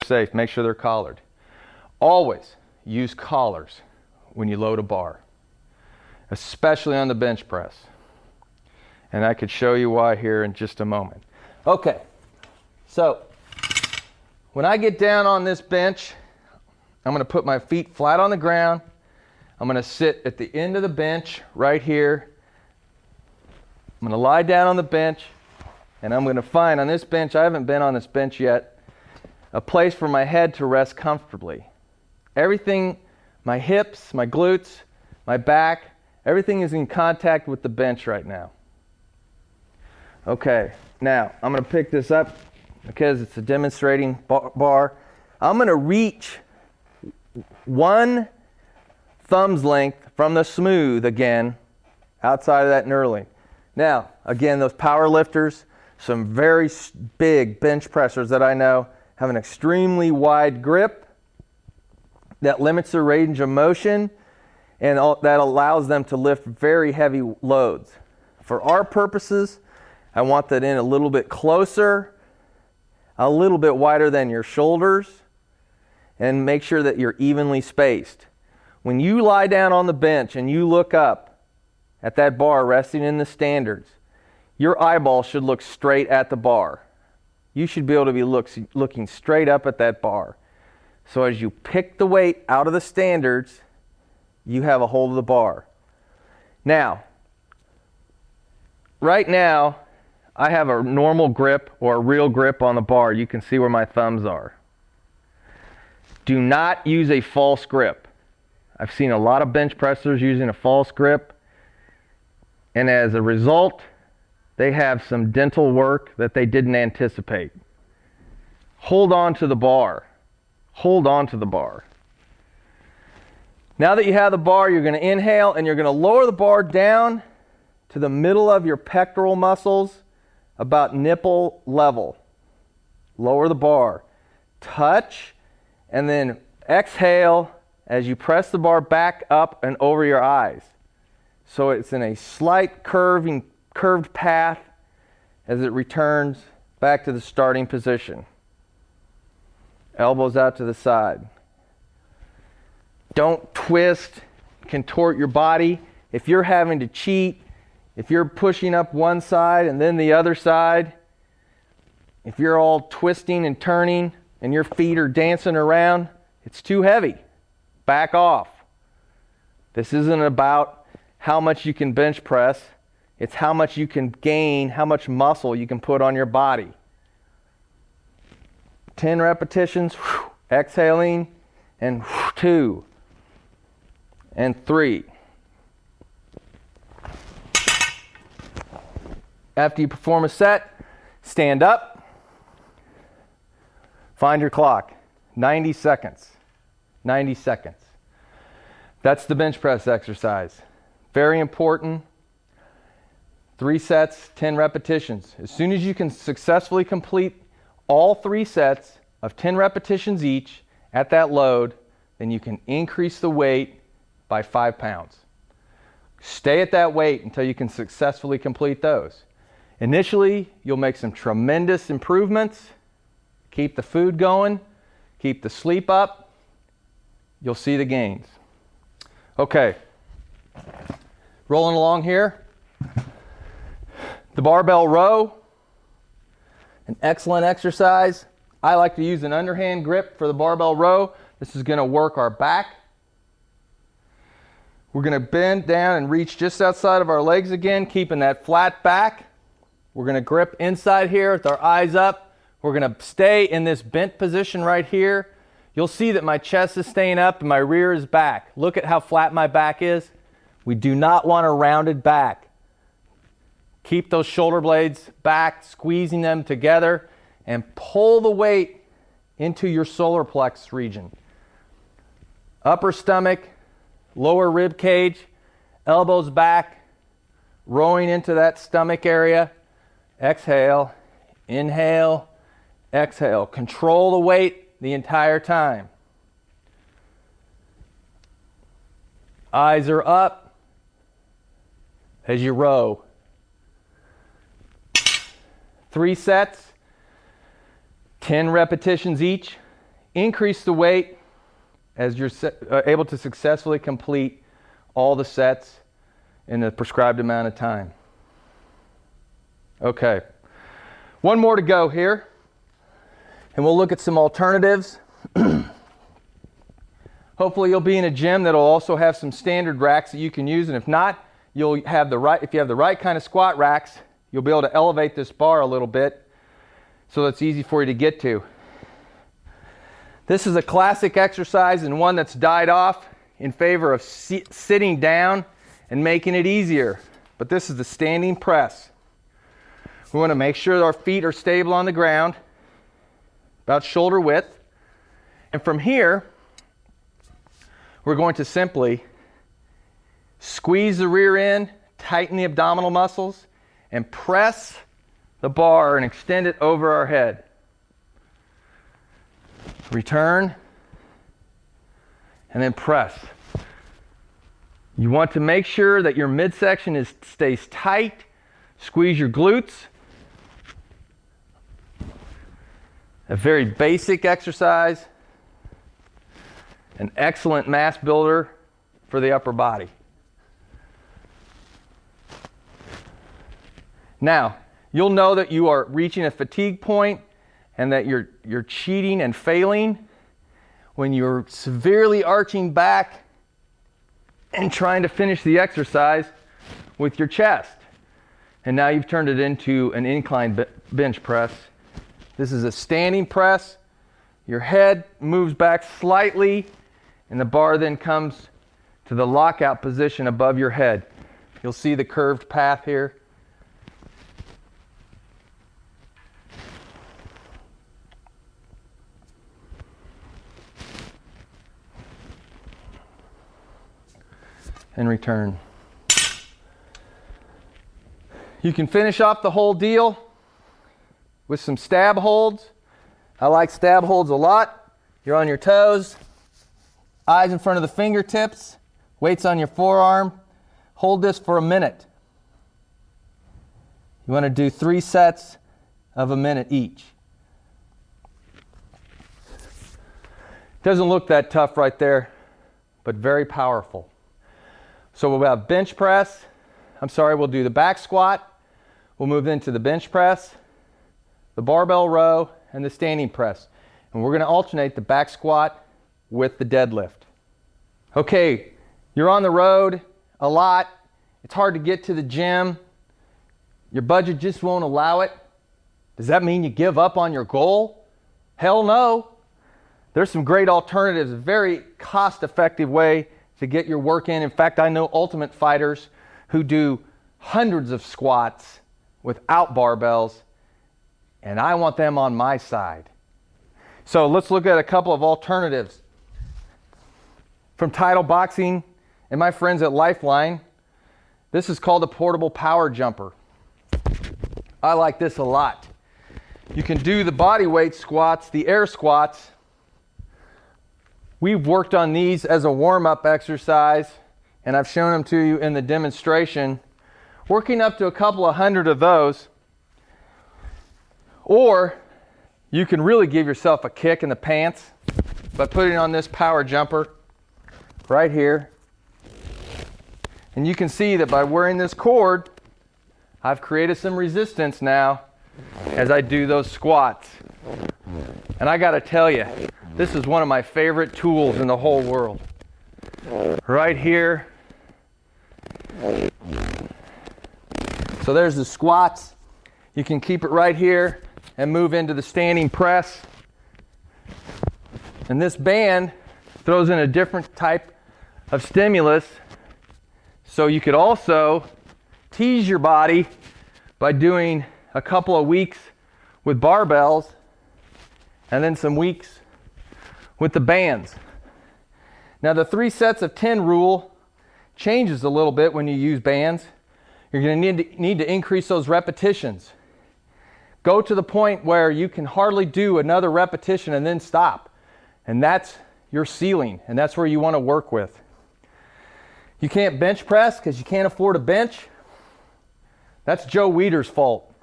safe. Make sure they're collared. Always use collars when you load a bar, especially on the bench press. And I could show you why here in just a moment. Okay, so when I get down on this bench, I'm going to put my feet flat on the ground. I'm going to sit at the end of the bench right here. I'm going to lie down on the bench, and I'm going to find on this bench, I haven't been on this bench yet, a place for my head to rest comfortably. Everything, my hips, my glutes, my back, everything is in contact with the bench right now. Okay, now I'm going to pick this up because it's a demonstrating bar. I'm going to reach one thumb's length from the smooth again outside of that knurling. Now, again, those power lifters, some very big bench pressers that I know have an extremely wide grip that limits their range of motion and that allows them to lift very heavy loads. For our purposes, I want that in a little bit closer, a little bit wider than your shoulders, and make sure that you're evenly spaced. When you lie down on the bench and you look up at that bar resting in the standards, your eyeball should look straight at the bar. You should be able to be looking straight up at that bar. So as you pick the weight out of the standards, you have a hold of the bar. Now, right now, I have a normal grip or a real grip on the bar. You can see where my thumbs are. Do not use a false grip. I've seen a lot of bench pressers using a false grip, and as a result, they have some dental work that they didn't anticipate. Hold on to the bar. Hold on to the bar. Now that you have the bar, you're going to inhale and you're going to lower the bar down to the middle of your pectoral muscles, about nipple level. Lower the bar. Touch, and then exhale as you press the bar back up and over your eyes. So it's in a slight curved path as it returns back to the starting position. Elbows out to the side. Don't twist, contort your body. If you're having to cheat, if you're pushing up one side and then the other side, if you're all twisting and turning and your feet are dancing around, it's too heavy. Back off. This isn't about how much you can bench press. It's how much you can gain, how much muscle you can put on your body. 10 repetitions, exhaling, and 2, and 3. After you perform a set, stand up, find your clock, 90 seconds. 90 seconds. That's the bench press exercise. Very important. 3 sets, 10 repetitions. As soon as you can successfully complete all 3 sets of 10 repetitions each at that load, then you can increase the weight by 5 pounds. Stay at that weight until you can successfully complete those. Initially, you'll make some tremendous improvements. Keep the food going, keep the sleep up. You'll see the gains. Okay, rolling along here. The barbell row, an excellent exercise. I like to use an underhand grip for the barbell row. This is going to work our back. We're going to bend down and reach just outside of our legs again, keeping that flat back. We're going to grip inside here with our eyes up. We're going to stay in this bent position right here. You'll see that my chest is staying up and my rear is back. Look at how flat my back is. We do not want a rounded back. Keep those shoulder blades back, squeezing them together, and pull the weight into your solar plexus region. Upper stomach, lower rib cage, elbows back, rowing into that stomach area. Exhale, inhale, exhale. Control the weight the entire time. Eyes are up as you row. 3 sets, 10 repetitions each. increase the weight as you're able to successfully complete all the sets in the prescribed amount of time. Okay, one more to go here, and we'll look at some alternatives. Hopefully you'll be in a gym that'll also have some standard racks that you can use, and if not, if you have the right kind of squat racks, you'll be able to elevate this bar a little bit so it's easy for you to get to. This is a classic exercise and one that's died off in favor of sitting down and making it easier. But this is the standing press. We want to make sure our feet are stable on the ground, about shoulder width. And from here, we're going to simply squeeze the rear end, tighten the abdominal muscles, and press the bar and extend it over our head. Return, and then press. You want to make sure that your midsection stays tight. Squeeze your glutes. A very basic exercise. An excellent mass builder for the upper body. Now, you'll know that you are reaching a fatigue point and that you're cheating and failing when you're severely arching back and trying to finish the exercise with your chest. And now you've turned it into an incline bench press. This is a standing press. Your head moves back slightly, and the bar then comes to the lockout position above your head. You'll see the curved path here. And return. You can finish off the whole deal with some stab holds. I like stab holds a lot. You're on your toes, eyes in front of the fingertips, weights on your forearm. Hold this for a minute. You want to do 3 sets of a minute each. Doesn't look that tough right there, but very powerful. So we'll have bench press. We'll do the back squat. We'll move into the bench press, the barbell row, and the standing press. And we're going to alternate the back squat with the deadlift. Okay, you're on the road a lot. It's hard to get to the gym. Your budget just won't allow it. Does that mean you give up on your goal? Hell no. There's some great alternatives, a very cost-effective way to get your work in. In fact, I know ultimate fighters who do hundreds of squats without barbells, and I want them on my side. So let's look at a couple of alternatives. From Title Boxing and my friends at Lifeline, this is called a portable power jumper. I like this a lot. You can do the body weight squats, the air squats. We've worked on these as a warm-up exercise, and I've shown them to you in the demonstration. Working up to a couple of hundred of those. Or you can really give yourself a kick in the pants by putting on this power jumper right here. And you can see that by wearing this cord, I've created some resistance now as I do those squats. And I gotta tell you, this is one of my favorite tools in the whole world. Right here. So there's the squats. You can keep it right here and move into the standing press. And this band throws in a different type of stimulus. So you could also tease your body by doing a couple of weeks with barbells and then some weeks with the bands. Now the 3 sets of 10 rule changes a little bit when you use bands. You're going to need to increase those repetitions. Go to the point where you can hardly do another repetition and then stop. And that's your ceiling, and that's where you want to work with. You can't bench press because you can't afford a bench. That's Joe Weider's fault.